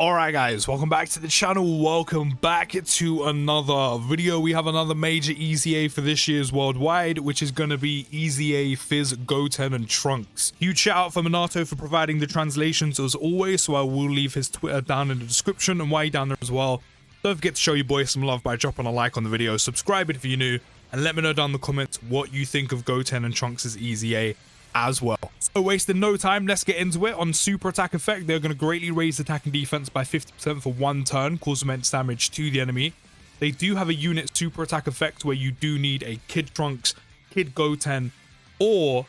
Alright guys, welcome back to the channel, welcome back to another video. We have another major EZA for this year's worldwide, which is going to be EZA PHY GOTEN and TRUNKS. Huge shout out for Minato for providing the translations as always, so I will leave his Twitter down in the description and why down there as well. Don't forget to show your boy some love by dropping a like on the video, subscribe if you're new, and let me know down in the comments what you think of Goten and Trunks' EZA as well. So wasting no time, let's get into it. On super attack effect, they're going to greatly raise attack and defense by 50% for one turn, cause immense damage to the enemy. They do have a unit super attack effect where you do need a Kid Trunks, Kid Goten, or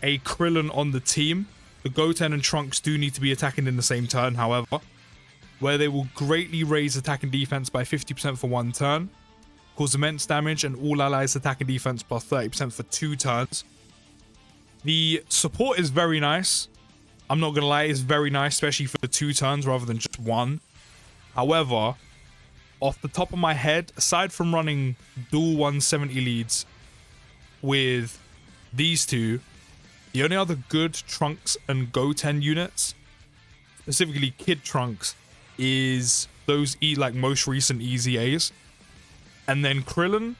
a Krillin on the team. The Goten and Trunks do need to be attacking in the same turn, however, where they will greatly raise attack and defense by 50% for one turn, cause immense damage, and all allies attack and defense plus 30% for 2 turns. The support is very nice. I'm not gonna lie, it's very nice, especially for the 2 turns rather than just 1. However, off the top of my head, aside from running dual 170 leads with these two, the only other good Trunks and Goten units, specifically Kid Trunks, is those most recent EZAs. And then Krillin,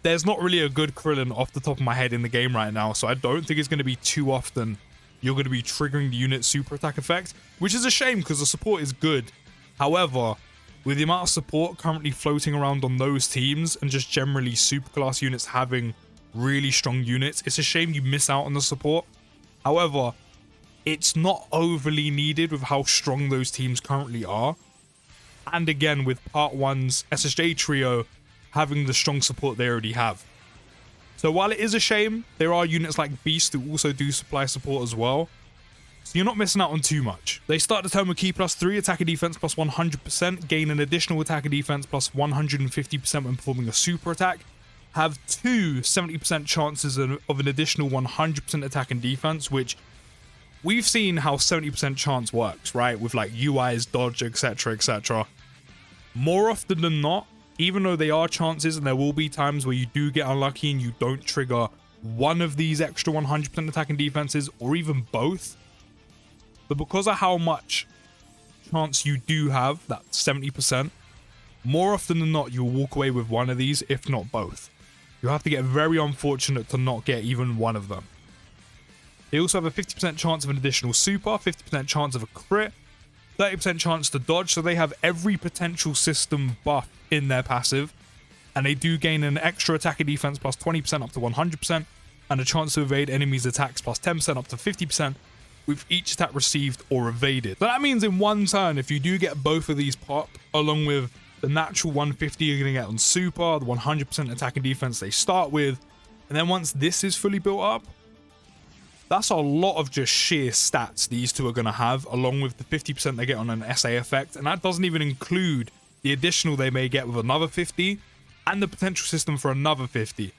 there's not really a good Krillin off the top of my head in the game right now, so I don't think it's going to be too often you're going to be triggering the unit super attack effect, which is a shame because the support is good. However, with the amount of support currently floating around on those teams and just generally superclass units having really strong units, it's a shame you miss out on the support. However, it's not overly needed with how strong those teams currently are. And again, with Part 1's SSJ trio having the strong support they already have. So while it is a shame, there are units like Beast who also do supply support as well. So you're not missing out on too much. They start the turn with Key +3, attack and defense plus 100%, gain an additional attack and defense plus 150% when performing a super attack, have 2 70% chances of an additional 100% attack and defense, which we've seen how 70% chance works, right? With like UIs, dodge, etc, etc. More often than not, even though they are chances and there will be times where you do get unlucky and you don't trigger one of these extra 100% attack and defenses or even both, but because of how much chance you do have, that 70%, more often than not you'll walk away with one of these, if not both. You'll have to get very unfortunate to not get even one of them. They also have a 50% chance of an additional super, 50% chance of a crit, 30% chance to dodge, so they have every potential system buff in their passive, and they do gain an extra attack and defense plus 20% up to 100%, and a chance to evade enemies' attacks plus 10% up to 50% with each attack received or evaded. So that means in one turn, if you do get both of these pop, along with the natural 150 you're going to get on super, the 100% attack and defense they start with, and then once this is fully built up, that's a lot of just sheer stats these two are going to have, along with the 50% they get on an SA effect, and that doesn't even include the additional they may get with another 50, and the potential system for another 50.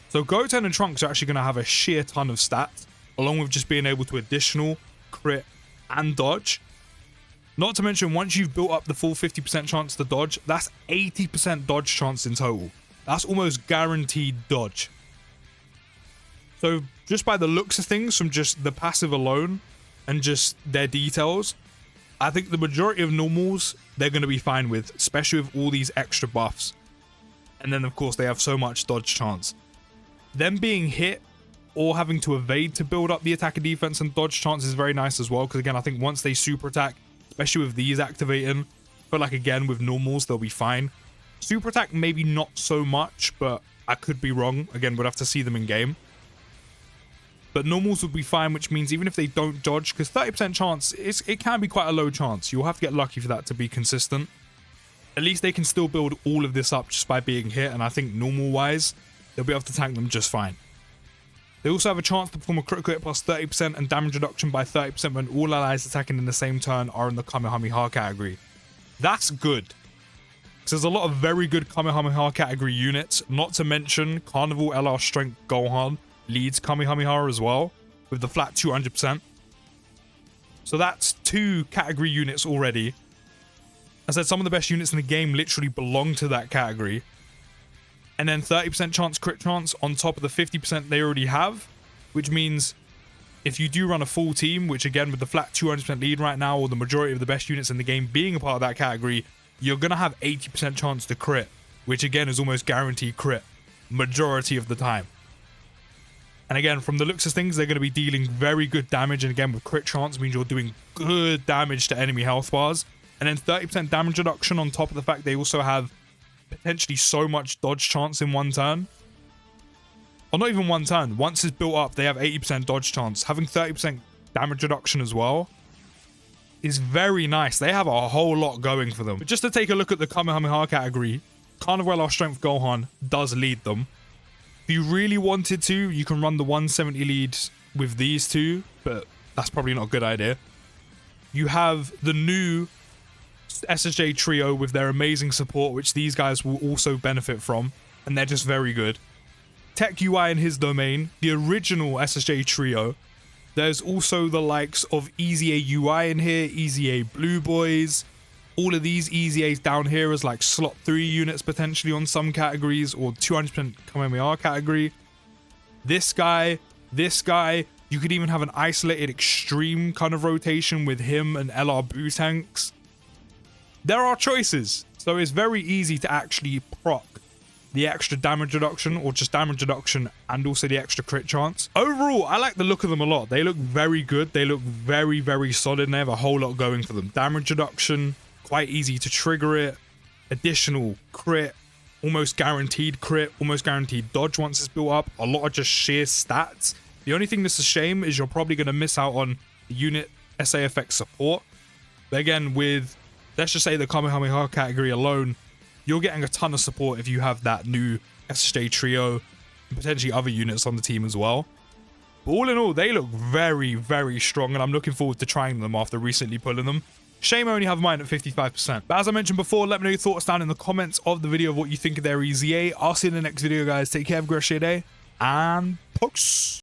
So Goten and Trunks are actually going to have a sheer ton of stats, along with just being able to additional, crit, and dodge. Not to mention, once you've built up the full 50% chance to dodge, that's 80% dodge chance in total. That's almost guaranteed dodge. So just by the looks of things, from just the passive alone and just their details, I think the majority of normals they're going to be fine with, especially with all these extra buffs. And then of course they have so much dodge chance. Them being hit or having to evade to build up the attack and defense and dodge chance is very nice as well, because again, I think once they super attack, especially with these activating, but like again with normals they'll be fine. Super attack maybe not so much, but I could be wrong. Again, we'd have to see them in game. But normals would be fine, which means even if they don't dodge, because 30% chance, it can be quite a low chance. You'll have to get lucky for that to be consistent. At least they can still build all of this up just by being hit, and I think normal-wise, they'll be able to tank them just fine. They also have a chance to perform a critical hit plus 30% and damage reduction by 30% when all allies attacking in the same turn are in the Kamehameha category. That's good. Because there's a lot of very good Kamehameha category units, not to mention Carnival LR Strength Gohan leads Kamehameha as well, with the flat 200%. So that's 2 category units already. I said some of the best units in the game literally belong to that category. And then 30% chance crit chance on top of the 50% they already have, which means if you do run a full team, which again with the flat 200% lead right now, or the majority of the best units in the game being a part of that category, you're going to have 80% chance to crit, which again is almost guaranteed crit majority of the time. And again, from the looks of things, they're going to be dealing very good damage, and again with crit chance means you're doing good damage to enemy health bars. And then 30% damage reduction on top of the fact they also have potentially so much dodge chance in one turn. Or not even one turn. Once it's built up, they have 80% dodge chance. Having 30% damage reduction as well is very nice. They have a whole lot going for them. But just to take a look at the Kamehameha category, Carnival Our Strength Gohan does lead them. If you really wanted to, you can run the 170 leads with these two, but that's probably not a good idea. You have the new SSJ trio with their amazing support, which these guys will also benefit from, and they're just very good. Tech UI in his domain, the original SSJ trio. There's also the likes of EZA UI in here, EZA Blue Boys. All of these EZAs down here as like slot 3 units potentially on some categories, or 200% Kamehameha category. This guy, you could even have an isolated extreme kind of rotation with him and LR Boo tanks. There are choices, so it's very easy to actually proc the extra damage reduction, or just damage reduction and also the extra crit chance. Overall, I like the look of them a lot. They look very good. They look very, very solid, and they have a whole lot going for them. Damage reduction, quite easy to trigger it. Additional crit, almost guaranteed crit, almost guaranteed dodge once it's built up. A lot of just sheer stats. The only thing that's a shame is you're probably going to miss out on the unit SAFX support. But again, with, let's just say the Kamehameha category alone, you're getting a ton of support if you have that new SSJ trio and potentially other units on the team as well. But all in all, they look very, very strong, and I'm looking forward to trying them after recently pulling them. Shame I only have mine at 55%. But as I mentioned before, let me know your thoughts down in the comments of the video of what you think of their EZA. I'll see you in the next video, guys. Take care, have a great day, and peace.